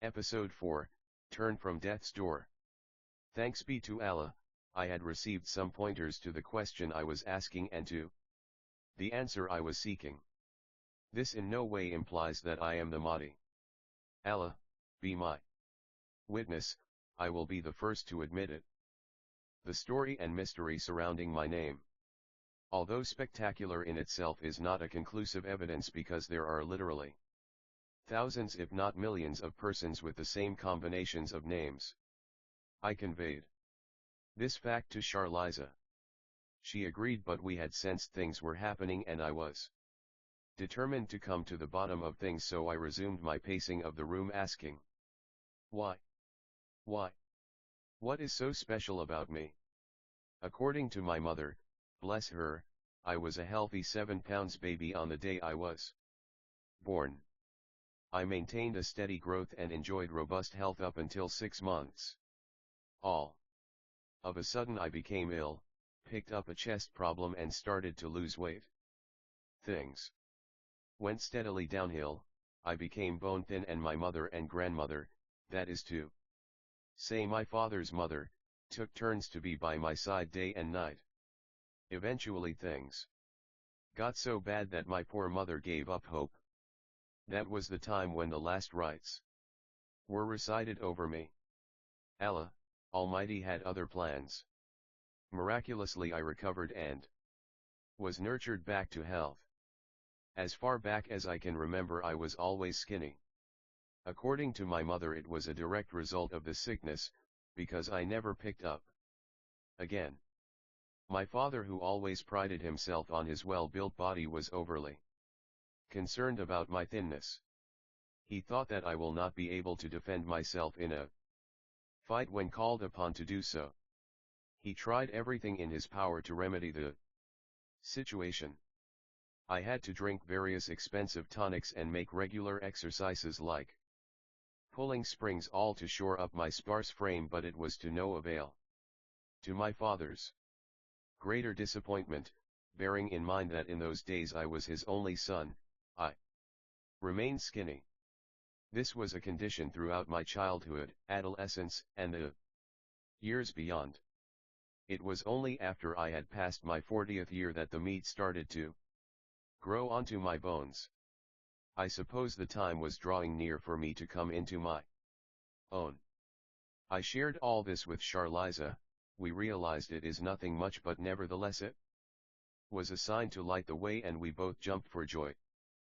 Episode 4, Turn from Death's Door. Thanks be to Allah, I had received some pointers to the question I was asking and to the answer I was seeking. This in no way implies that I am the Mahdi. Allah, be my witness, I will be the first to admit it. The story and mystery surrounding my name, although spectacular in itself, is not a conclusive evidence because there are literally thousands if not millions of persons with the same combinations of names. I conveyed this fact to Charliza. She agreed, but we had sensed things were happening and I was determined to come to the bottom of things, so I resumed my pacing of the room asking, Why? What is so special about me? According to my mother, bless her, I was a healthy 7 pounds baby on the day I was born. I maintained a steady growth and enjoyed robust health up until 6 months. All of a sudden I became ill, picked up a chest problem and started to lose weight. Things went steadily downhill. I became bone thin, and my mother and grandmother, that is to say my father's mother, took turns to be by my side day and night. Eventually things got so bad that my poor mother gave up hope. That was the time when the last rites were recited over me. Allah Almighty had other plans. Miraculously I recovered and was nurtured back to health. As far back as I can remember, I was always skinny. According to my mother, it was a direct result of the sickness, because I never picked up again. My father, who always prided himself on his well-built body, was overly concerned about my thinness. He thought that I will not be able to defend myself in a fight when called upon to do so. He tried everything in his power to remedy the situation. I had to drink various expensive tonics and make regular exercises like pulling springs, all to shore up my sparse frame, but it was to no avail. To my father's greater disappointment, bearing in mind that in those days I was his only son, I remained skinny. This was a condition throughout my childhood, adolescence, and the years beyond. It was only after I had passed my 40th year that the meat started to grow onto my bones. I suppose the time was drawing near for me to come into my own. I shared all this with Charliza. We realized it is nothing much, but nevertheless it was a sign to light the way, and we both jumped for joy.